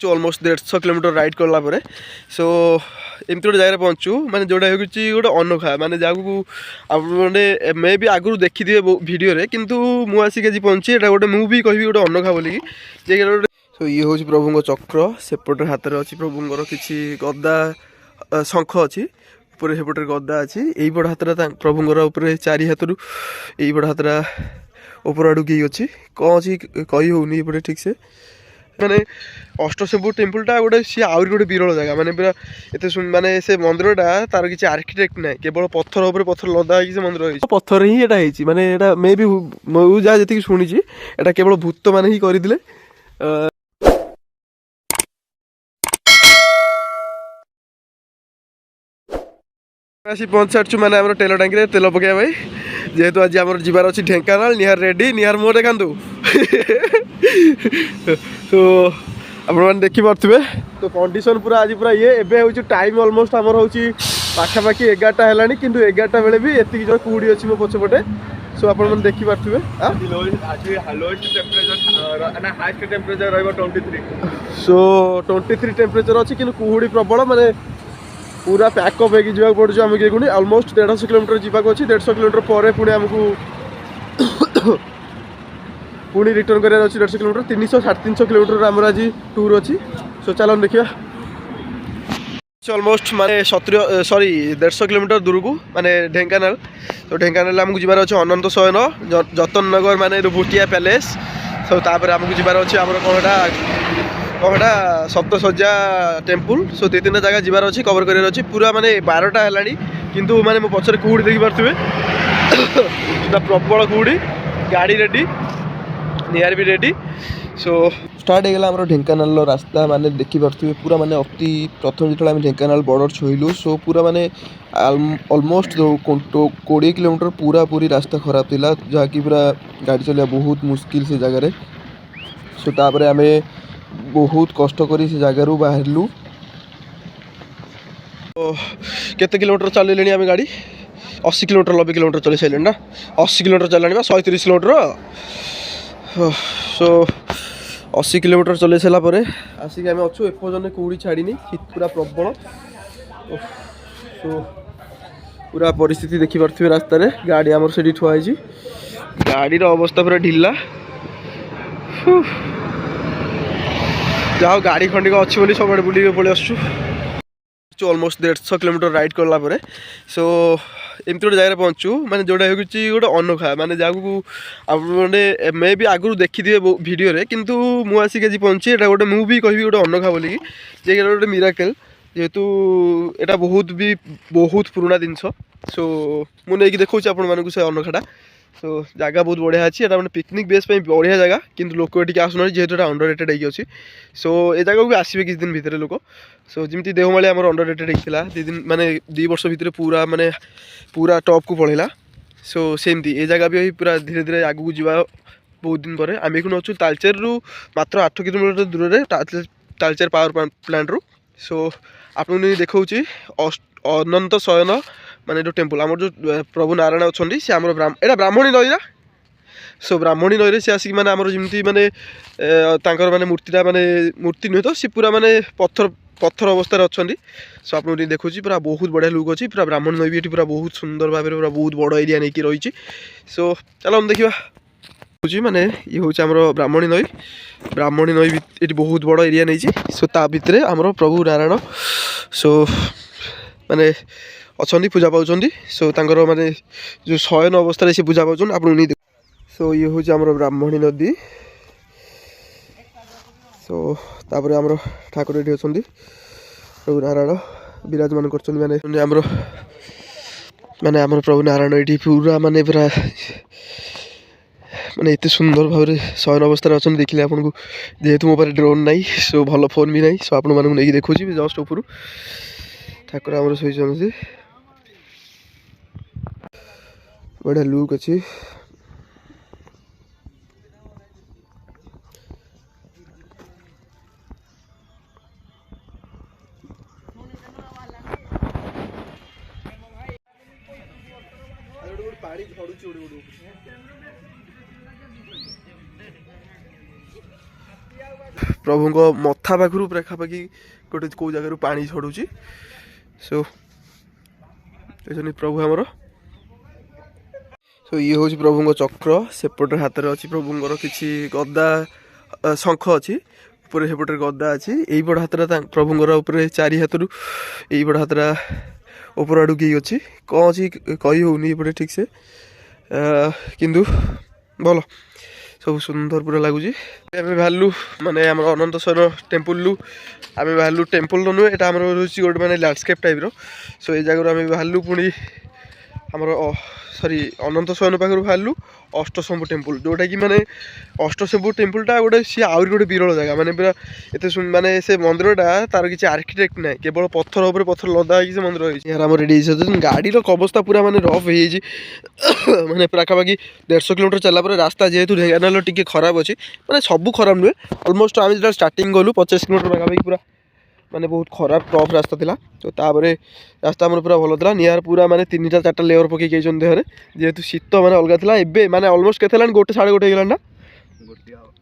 almost 150 kilometre ride करला परे सो एमती गोटे जगह पहुँचू माने जोटा हो गोटे अनोखा माने जहाँ आपने मे भी आगु देखी थे वीडियो रे किंतु मु आसिक आज पहुँची एटा गोटे मु भी कहबी गोटे अनोखा बोली जे सो ये हूँ प्रभु चक्र सेपटे हाथ में अच्छी प्रभुंर किसी गदा शंख अच्छी ऊपर सेपटे गदा अच्छी यही बड़ हाथ प्रभुंर चारि हाथ रु यही बड़ हाथ ऊपर आड़ू की अच्छी कौन अच्छी कही होनी ये ठीक से माने अष्टशंभु टेम्पलटा गोटे सी आहरी गोटे विरल जगह माने पूरा एत माने से मंदिरटा तार किसी आर्किटेक्ट ना केवल पत्थर उपर पत्थर लदा होगी से मंदिर पत्थर ही एटा होती माने एटा मे भी मु जहाँ जी शुणी एटा केवल भूत मैंने ही करदे आसी पहुँच सारी मैंने आम तेल टांगी तेल पकड़ा भाई जेहेतु आज आम जीवार अच्छी ढेंकानाल निहार रेडी निहार मुँह देखा तो आपने देखिपे तो कंडीशन पूरा आज पूरा ये एवं हूँ टाइम अलमोस्ट आमर हूँ पाखापाखि 11टा है कि 11टा बेले भी एति जो कूड़ी अच्छी मो पछपटे सो आप देखिपे सो 23 टेम्परेचर अच्छी कि कुहुड़ी प्रबल माने पूरा पैकअप होगी जावाक पड़े आम कि अलमोस्ट 150 किलोमीटर जावाक अच्छी 150 किलोमीटर पर पुणी आमको पुणी रिटर्न करार अच्छी 150 किलोमीटर 300 350 किलोमीटर आम आज टूर अच्छी सो चलो देखा अलमोस्ट माने 150 किलोमीटर दूर को माने ढेंकानाल तो ढेंकानाल आमको जीवार अच्छे अनंत शयन जतन नगर माने भुटिया पैलेस सो तापर आमको जीवार अच्छे आम कहटा सप्तशଯ୍ୟା टेम्पल सो 2-3 जगह जीवार अच्छी कवर करार अच्छी पूरा माने 12टा है किंतु माने मो पछरे कुहुड़ी देखि पारथिबे प्रबल कुहुड़ी गाड़ी रेडी निहार भी रेडी सो स्टार्ट हो गला ढेंकानाल रास्ता माने देखि पारथिबे पूरा माने अति प्रथम जो ढेंकानाल बॉर्डर छुईलु सो पूरा माने ऑलमोस्ट 20 किलोमीटर पूरा पूरी रास्ता खराब थिला जहाँकि पूरा गाड़ी चलिया बहुत मुश्किल से जगह सो तापर आमे बहुत कष्ट करी से जगार बाहरलु तो केते किलोमीटर चलैले आम गाड़ी 80 किलोमीटर 90 किलोमीटर चल सारे ना 80 किलोमीटर चलानी 130 किलोमीटर सो 80 किलोमीटर चल सारापर आसिक आम अच्छु एपर्तन कौड़ी छाड़नी पूरा प्रबल सो पूरा परिस्थिति देखिपे रास्त गाड़ी आमर से ठुआई गाड़ीर अवस्था पूरा ढिला जहाँ गाड़ी खंडिक अच्छी बोली सब बुले पलि आसु अलमोस्ट 150 किलोमीटर राइड करला परे सो एमती गोटे जगह पहुँचू माने जोटा हो गोटे अनोखा माने जहाँ आपने मे भी आगु देखी थे वीडियो रे किंतु मु आसिक आज पहुँची एटा गोटे मु भी कहबी गोटे अनोखा बोली जे गोटे मिराकल जेहेतु एटा बहुत पुराना जिनस सो मु नहीं देखा आपण से अनोखाटा सो जगह बहुत बढ़िया अच्छी मैंने पिकनिक बेस पे बढ़िया जगह किंतु लोक ये आसुना जेहेतु अंडर रेटेड होगी सो ये जगह भी आसवे किसी दिन भितर लोक सो जमी देवमाली आम अंडर रेटेड होता 2 दिन माने 2 वर्ष भितर पूरा माने पूरा टॉप को पढ़ेगा सो सेमती ये जगह भी पूरा धीरे धीरे आगू जा बहुत दिन पर आम एखुन अच्छु तालचेर रु मात्र 8 किलोमीटर दूर में तालचेर पावर प्लांट रु सो आपको देखा अनंत शयन माने जो टेम्पल आम जो प्रभु नारायण अच्छा सी आम एटा ब्राह्मणी नईरा सो ब्राह्मणी नई से आसिक माने आमर जमी माने माने मूर्तिटा माने मूर्ति नुहे तो सी पूरा माने पत्थर अवस्था अच्छा सो आप देखुँ पूरा बहुत बढ़िया लुक अच्छी पूरा ब्राह्मणी नई भी पूरा बहुत सुंदर भाव पूरा बहुत बड़ एरिया नहीं रही सो चलो हम देखा माने ये हूँ आम ब्राह्मणी नई ये बहुत बड़ एरिया नहीं सो ता भितर आमर प्रभु नारायण सो माने अच्छा पूजा पाँच सो तांकर माने जो शयन अवस्था से पूजा पाँच आप नहीं सो ये हूँ आम ब्राह्मणी नदी सो तापर आम ठाकुर ये अच्छा प्रभु नारायण विराजमान कर माने आम प्रभु नारायण ये पूरा माने पूरा माने एत सुंदर भाव शयन अवस्था अच्छा देखिले आपको जेहेतु मो पास ड्रोन ना सो भल फोन भी ना सो आप नहीं देखुँ जस्ट ऊपर ठाकुर आम शोचे बढ़िया लुक अच्छी पानी झड़ुची प्रभु मथा पाखु पाखापाखि गोटे कौ जगार पानी छड़ुची सो प्रभु आमर सो ये हूँ प्रभु चक्र सेपटे हाथ में अच्छी प्रभुंर किसी गदा शंख अच्छी ऊपर सेपटे गदा अच्छी यही बड़ हाथ प्रभुंर ऊपर चारि हाथ रु यही बड़ हाथ ऊपर आड़ू गई अच्छी कौन अच्छी कही होनी एपटे ठीक से किंतु भल सब सुंदर पूरा लगुच आम बाहर माने आम अनंत शयन टेम्पल आम बाहर टेम्पल नुहे यहाँ आम रोचे गोटे मैंने लैंडस्केप टाइप सो ये जगह आम बाहर पुणी आमर सरी अनंत शयन पाखर बाहर अष्टशंभु टेम्पल जोटा कि माने अष्टशंभु टेम्पलटा गोटे सी आहरी गोटे विरल जगह माने पूरा एत माने से मंदिरटा तार किसी आर्किटेक्ट ना केवल पत्थर उपर पत्थर लदा हो मंदिर यार आम रेडी गाड़ी अवस्था पूरा माने रफ हो माने पाखापाखि 150 किलोमीटर चला रास्ता जेहेतु ढेंकानाल टिके खराब अच्छी माने सब खराब नुहे अलमोस्ट आम जो स्टार्टिंग गलु 50 किलोमीटर पाखापाखि पूरा माने बहुत खराब टफ रास्ता था तो तापर रास्ता आम पूरा भल था निआर पूरा माने 3-4 लेयर पकई देहरे जेहेतु शीत माने अलग था एबे माने अलमोस्ट के 1-1:30 हो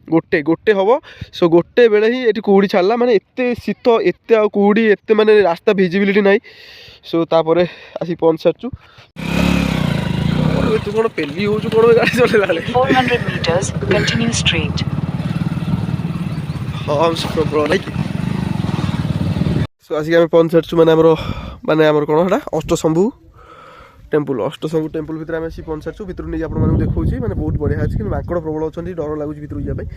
गोटे गोटे हम सो गोटे बेले ही ये कुहुड़ी छाड़ा माने एते शीत एते आ कुहुड़ी एते माने रास्ता भिजिबिलिटी नाई सो तापर आसी पहुँच सारचु तू कौन पेली हो कौन गाड़ी चलेला 400 meters continue straight हाँ प्रबल नाई सो आसिक आम पहुँच सारचु माने आमर कौन है अष्टशंभु टेम्पल भितर आम आसी पहुँच सारचु भितर नहीं आपको देखा मैंने बहुत बढ़िया अच्छी कि माकड़ प्रबल अच्छा डर लगुच भितर जावाई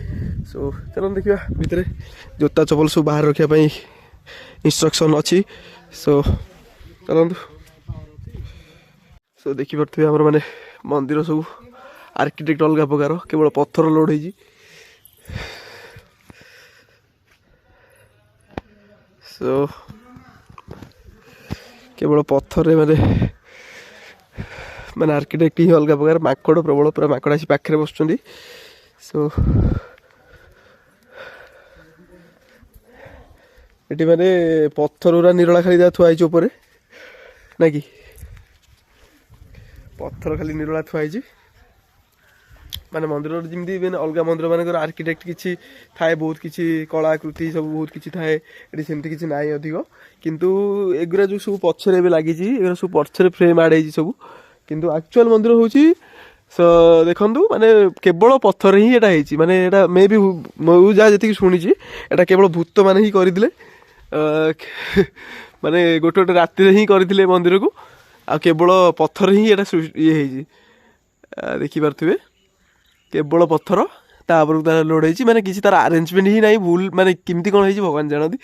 सो चलो देखा भितर जोता चपल सब बाहर रखापी इंस्ट्रक्शन अच्छी सो चलतु सो देखिपे आमर माने मंदिर सब आर्किटेक्ट अलग प्रकार केवल पत्थर लोड हो सो केवल पत्थर माने माने आर्किटेक्ट ही अलग प्रकार माकड़ प्रबल पूरा माकड़ आसी पाखे बस सो ये माने पत्थर गुरा निरला खाली जहाँ थुआई उपर ना कि पत्थर खाली निरला थुआई माने मंदिर जमी मैंने अलग मंदिर मान आर्किटेक्ट किसी थाए बहुत किसी कलाकृति सब बहुत किसी थाए ये सेमती किसी ना अधिक किंतु एगुरा जो सब पछरे भी लगी सब पछरे फ्रेम आड़ सब किंतु एक्चुअल मंदिर हूँ देखु माने केवल पत्थर ही एटा है माने एटा मे भी मुझे जहाँ जी शुणी एटा केवल भूत मैंने ही करते माने गोटे गोटे राति ही करते मंदिर को आ केवल पत्थर ही एटा ये देखिपे केवल पत्थर तापर तार लोड हो माने किसी तार अरेंजमेंट ही नहीं भूल माने किमती कौन है भगवान जानती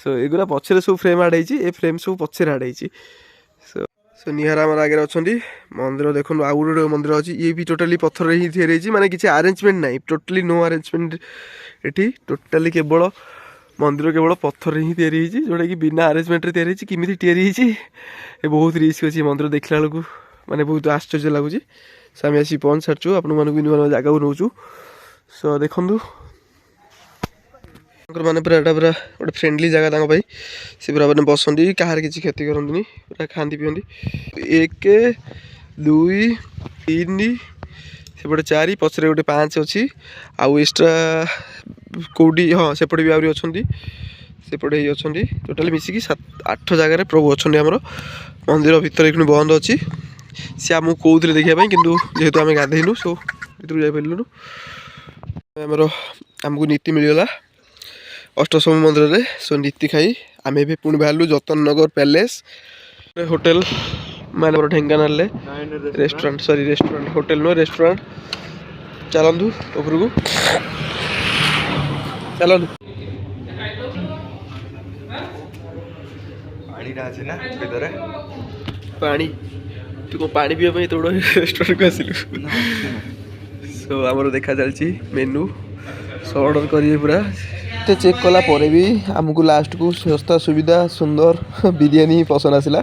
सो एगुरा पछरे सब फ्रेम आड़ हो फ्रेम सब पछरे आड़ हो सो निहार आम आगे अच्छा मंदिर देखो आउ गोटे मंदिर अच्छी ये भी टोटाली पत्थर ही तैयारी माने किसी अरेंजमेंट ना टोटाली नो अरेंजमेंट ये टोटाली केवल मंदिर केवल पत्थर ही तैयारी जोटा कि बिना अरेंजमेंट तैयारी किमी तैयारी बहुत रिस्क अच्छी मंदिर देखला बेलू माने बहुत आश्चर्य लगुच सो आम आसी पहुँच सारचु आपण नुआ जगह को नौचु सो देखु मैंने पूरा एटा पूरा गोटे फ्रेंडली जगह सी पूरा मैंने बसती कहार किसी क्षति करती पूरा खाती पीती 1 2 3 सेपटे 4 पछरे गोटे 5 अच्छी आउ एक्सट्रा कौटी हाँ सेपटे भी आहरी अच्छा सेपटे ही अच्छा टोटाली मिसिकी 7-8 जगार प्रभु अच्छा आमर मंदिर भितर बंद अच्छी सी आमको कौन देखापी कितु जेहेतु आम गाधेलु सो भर जापरूँ आमर आमको नीति मिलगला अष्टशंभु मंदिर में सो नीति खाई आम भी पुणी बाहर जतन नगर पैलेस होटेल माने Dhenkanal restaurant sorry restaurant hotel नुह रेस्टोरेंट चलतु उपरकू चलतु पानी तू कौन पानी पीवा तो रेस्टोरेंट को आसिलु सो आमर देखा चलती मेनू सो ऑर्डर करिए पूरा चेक कला भी आमको लास्ट को सस्ता सुविधा सुंदर बिरियानी पसंद आसला